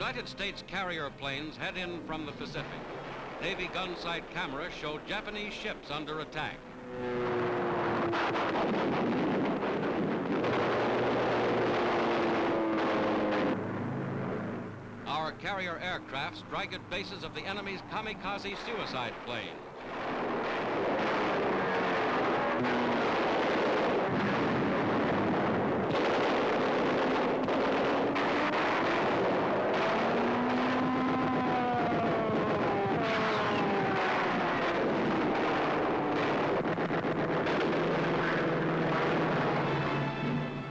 United States carrier planes head in from the Pacific. Navy gun sight cameras show Japanese ships under attack. Our carrier aircraft strike at bases of the enemy's kamikaze suicide plane.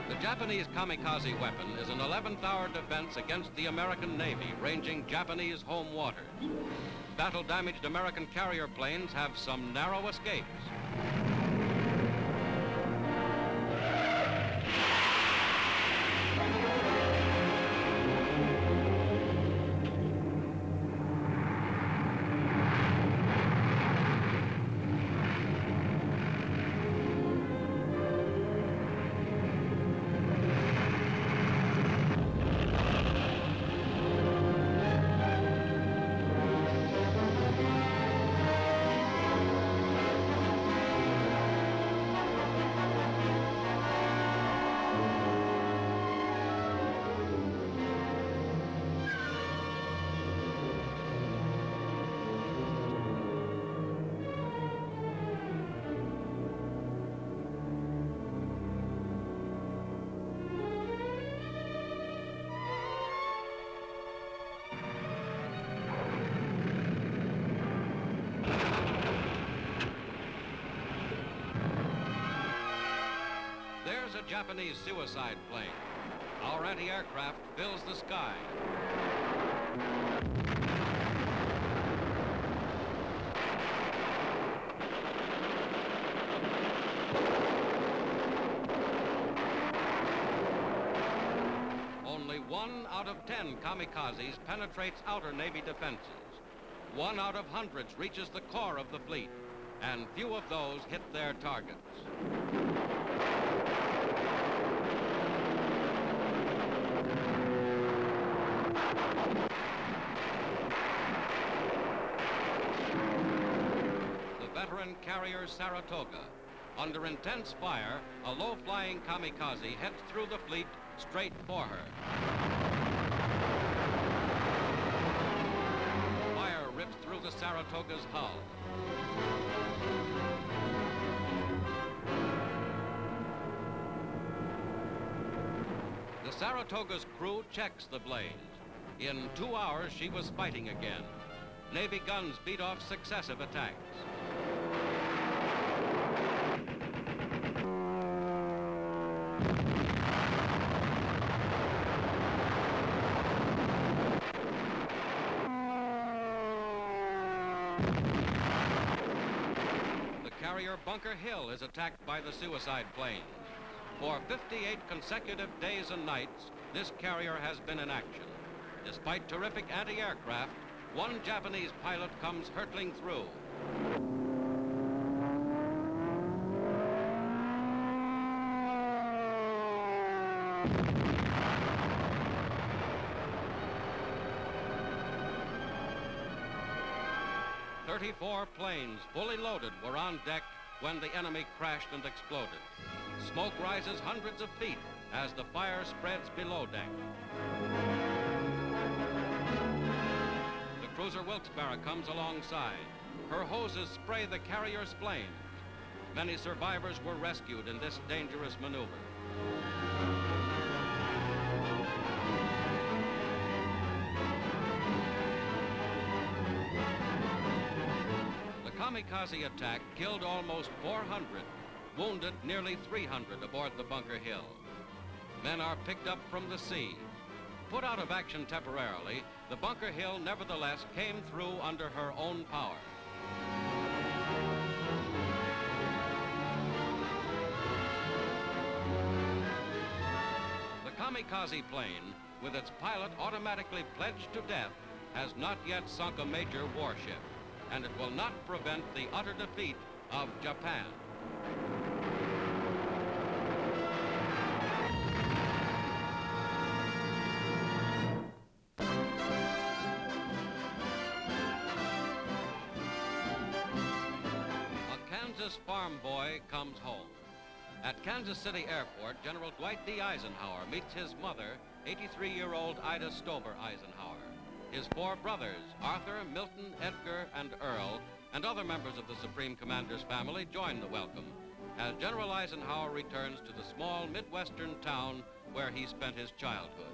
The Japanese kamikaze weapon is an 11th-hour defense against the American Navy, ranging Japanese home waters. Battle-damaged American carrier planes have some narrow escapes. There's a Japanese suicide plane. Our anti-aircraft fills the sky. Only 1 out of 10 kamikazes penetrates outer Navy defenses. 1 out of hundreds reaches the core of the fleet, and few of those hit their targets. Veteran carrier Saratoga. Under intense fire, a low-flying kamikaze heads through the fleet straight for her. Fire rips through the Saratoga's hull. The Saratoga's crew checks the blaze. In 2 hours, she was fighting again. Navy guns beat off successive attacks. Carrier Bunker Hill is attacked by the suicide planes. For 58 consecutive days and nights, this carrier has been in action. Despite terrific anti-aircraft, one Japanese pilot comes hurtling through. "34 planes, fully loaded, were on deck when the enemy crashed and exploded. Smoke rises hundreds of feet as the fire spreads below deck. The cruiser Wilkes-Barre comes alongside. Her hoses spray the carrier's flames. Many survivors were rescued in this dangerous maneuver. The kamikaze attack killed almost 400, wounded nearly 300 aboard the Bunker Hill. Men are picked up from the sea. Put out of action temporarily, the Bunker Hill nevertheless came through under her own power. The kamikaze plane, with its pilot automatically pledged to death, has not yet sunk a major warship, and it will not prevent the utter defeat of Japan. Kansas farm boy comes home. At Kansas City Airport, General Dwight D. Eisenhower meets his mother, 83-year-old Ida Stover Eisenhower. His four brothers, Arthur, Milton, Edgar, and Earl, and other members of the Supreme Commander's family join the welcome as General Eisenhower returns to the small Midwestern town where he spent his childhood.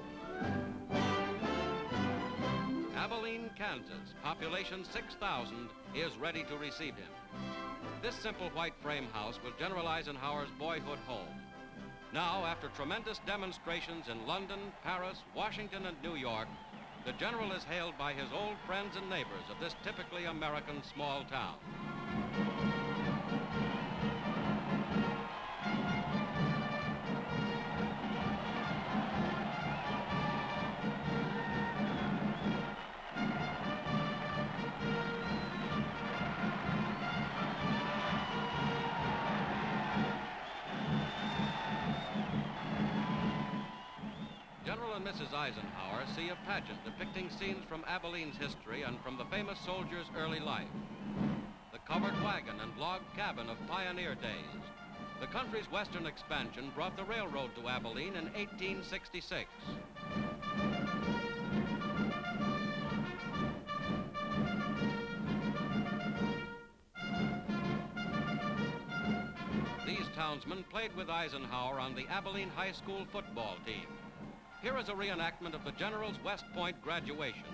Abilene, Kansas, population 6,000, is ready to receive him. This simple white frame house was General Eisenhower's boyhood home. Now, after tremendous demonstrations in London, Paris, Washington, and New York, the general is hailed by his old friends and neighbors of this typically American small town. General and Mrs. Eisenhower see a pageant depicting scenes from Abilene's history and from the famous soldier's early life. The covered wagon and log cabin of pioneer days. The country's western expansion brought the railroad to Abilene in 1866. These townsmen played with Eisenhower on the Abilene High School football team. Here is a reenactment of the General's West Point graduation.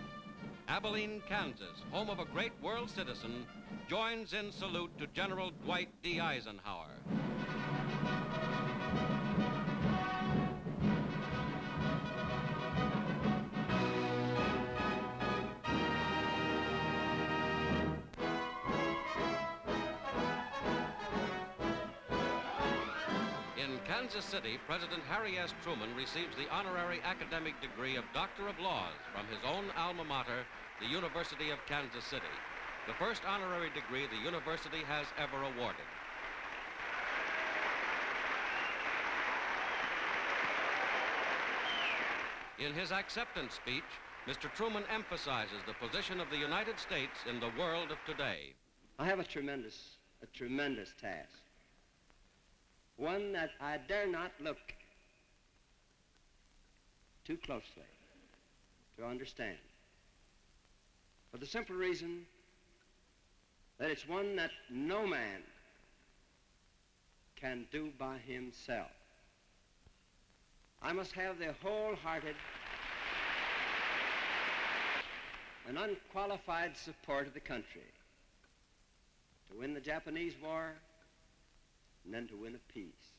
Abilene, Kansas, home of a great world citizen, joins in salute to General Dwight D. Eisenhower. In Kansas City, President Harry S. Truman receives the honorary academic degree of Doctor of Laws from his own alma mater, the University of Kansas City, the first honorary degree the university has ever awarded. In his acceptance speech, Mr. Truman emphasizes the position of the United States in the world of today. I have a tremendous task. One that I dare not look too closely to understand. For the simple reason that it's one that no man can do by himself. I must have the wholehearted and unqualified support of the country to win the Japanese War and then to win a peace.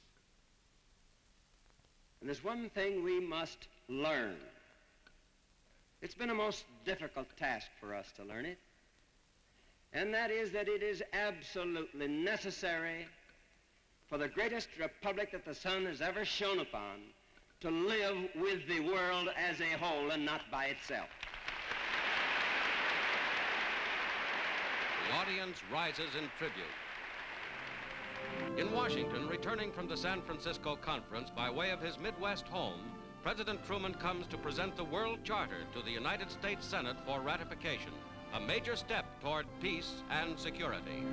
And there's one thing we must learn. It's been a most difficult task for us to learn it, and that is that it is absolutely necessary for the greatest republic that the sun has ever shone upon to live with the world as a whole and not by itself. The audience rises in tribute. In Washington, returning from the San Francisco conference by way of his Midwest home, President Truman comes to present the World Charter to the United States Senate for ratification, a major step toward peace and security.